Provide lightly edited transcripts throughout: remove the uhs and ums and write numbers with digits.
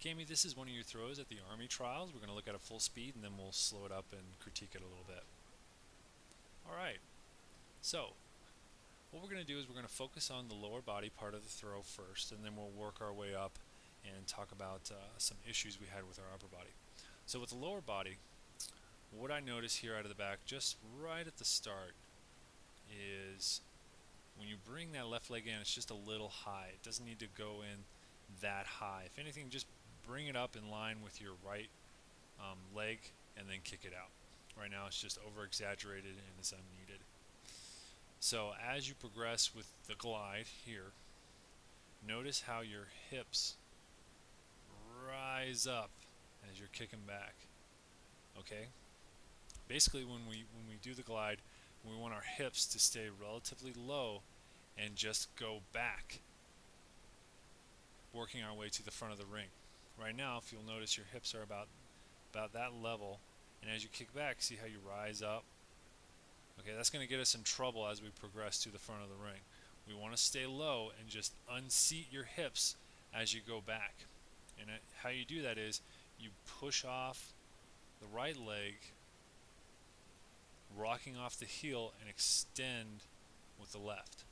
Kamee, this is one of your throws at the Army trials. We're going to look at it full speed and then we'll slow it up and critique it a little bit. Alright, so what we're going to do is we're going to focus on the lower body part of the throw first, and then we'll work our way up and talk about some issues we had with our upper body. So with the lower body, what I notice here out of the back, just right at the start, is when you bring that left leg in, it's just a little high. It doesn't need to go in that high. If anything, just bring it up in line with your right leg and then kick it out. Right now it's just over exaggerated and is unneeded. So as you progress with the glide here, notice how your hips rise up as you're kicking back. Okay? Basically when we do the glide, we want our hips to stay relatively low and just go back, working our way to the front of the ring. Right now, if you'll notice, your hips are about that level, and as you kick back, see how you rise up? Okay, that's going to get us in trouble as we progress to the front of the ring. We want to stay low and just unseat your hips as you go back. And how you do that is you push off the right leg, rocking off the heel, and extend with the left.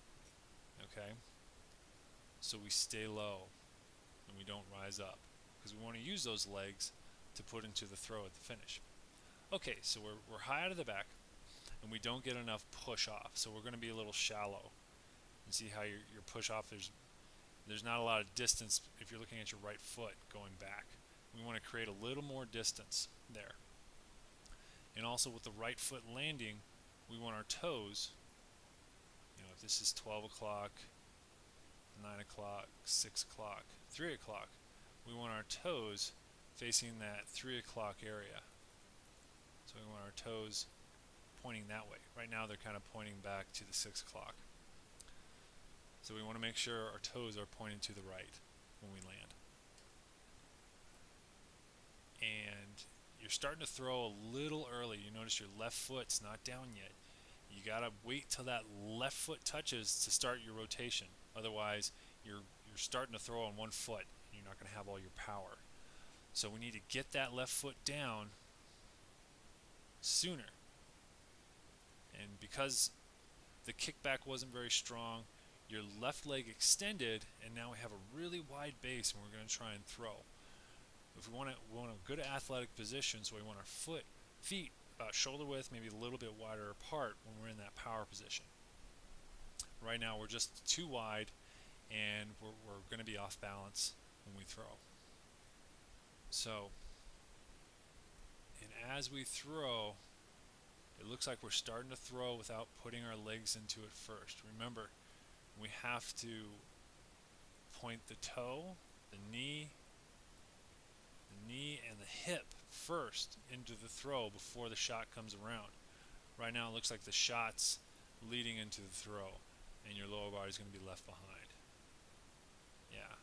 Okay? So we stay low and we don't rise up, because we want to use those legs to put into the throw at the finish. Okay, so we're high out of the back and we don't get enough push off, so we're going to be a little shallow. And see how your push off, there's not a lot of distance if you're looking at your right foot going back. We want to create a little more distance there. And also with the right foot landing, we want our toes, if this is 12 o'clock, 9 o'clock, 6 o'clock, 3 o'clock, we want our toes facing that 3 o'clock area. So we want our toes pointing that way. Right now they're kind of pointing back to the 6 o'clock. So we want to make sure our toes are pointing to the right when we land. And you're starting to throw a little early. You notice your left foot's not down yet. You gotta wait till that left foot touches to start your rotation. Otherwise, you're starting to throw on one foot and you're not going to have all your power. So we need to get that left foot down sooner. And because the kickback wasn't very strong, your left leg extended, and now we have a really wide base, and we're going to try and throw. If we want a good athletic position, so we want our feet about shoulder width, maybe a little bit wider apart when we're in that power position. Right now we're just too wide, and we're going to be off balance when we throw. So, and as we throw, it looks like we're starting to throw without putting our legs into it first. Remember, we have to point the toe, the knee and the hip first into the throw before the shot comes around. Right now it looks like the shot's leading into the throw, and your lower body is going to be left behind. Yeah.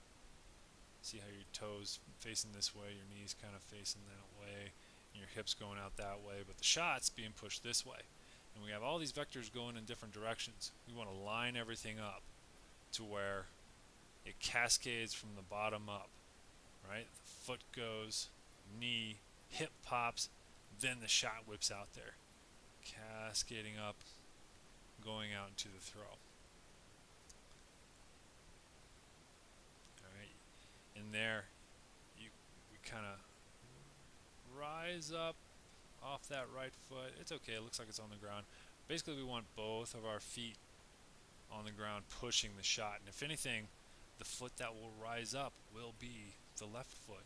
See how your toes facing this way, your knees kind of facing that way, and your hips going out that way, but the shot's being pushed this way. And we have all these vectors going in different directions. We want to line everything up to where it cascades from the bottom up, right? The foot goes, knee, hip pops, then the shot whips out there, cascading up, going out into the throw. All right, and there, we kind of rise up off that right foot. It's okay, it looks like it's on the ground. Basically, we want both of our feet on the ground pushing the shot, and if anything, the foot that will rise up will be the left foot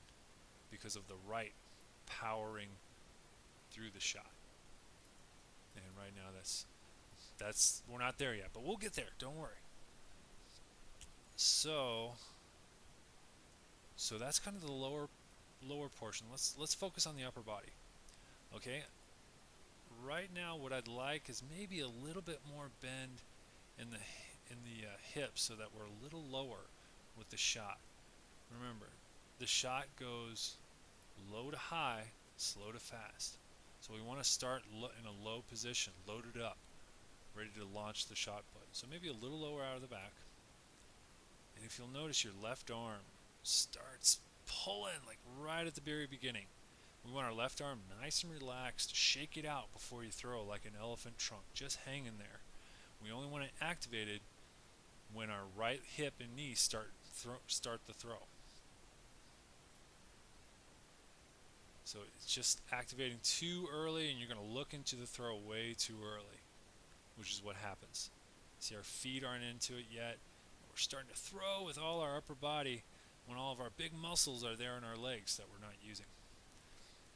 because of the right powering through the shot. And right now that's we're not there yet, but we'll get there, don't worry. So that's kind of the lower portion. Let's focus on the upper body. Okay? Right now what I'd like is maybe a little bit more bend in the hips so that we're a little lower with the shot. Remember, the shot goes low to high, slow to fast. So we want to start in a low position, loaded up, ready to launch the shot put. So maybe a little lower out of the back. And if you'll notice, your left arm starts pull in like right at the very beginning. We want our left arm nice and relaxed. Shake it out before you throw like an elephant trunk, just hanging there. We only want it activated when our right hip and knee start the throw. So it's just activating too early, and you're going to look into the throw way too early, which is what happens. See, our feet aren't into it yet. We're starting to throw with all our upper body when all of our big muscles are there in our legs that we're not using.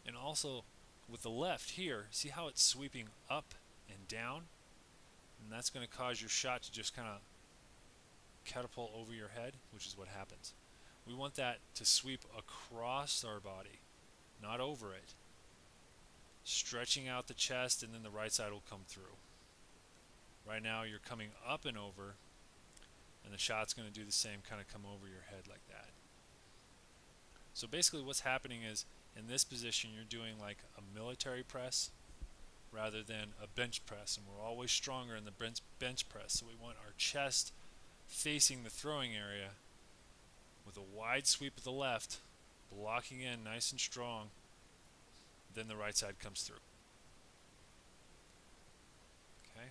And also with the left here, see how it's sweeping up and down? And that's going to cause your shot to just kind of catapult over your head, which is what happens. We want that to sweep across our body, not over it. Stretching out the chest, and then the right side will come through. Right now you're coming up and over, and the shot's going to do the same, kind of come over your head like that. So basically what's happening is, in this position you're doing like a military press rather than a bench press, and we're always stronger in the bench press, so we want our chest facing the throwing area with a wide sweep of the left, blocking in nice and strong, then the right side comes through. Okay,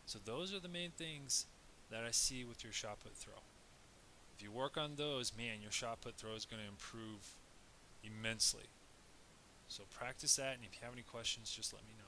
so those are the main things that I see with your shot put throw. If you work on those, man, your shot put throw is going to improve immensely. So practice that, and if you have any questions, just let me know.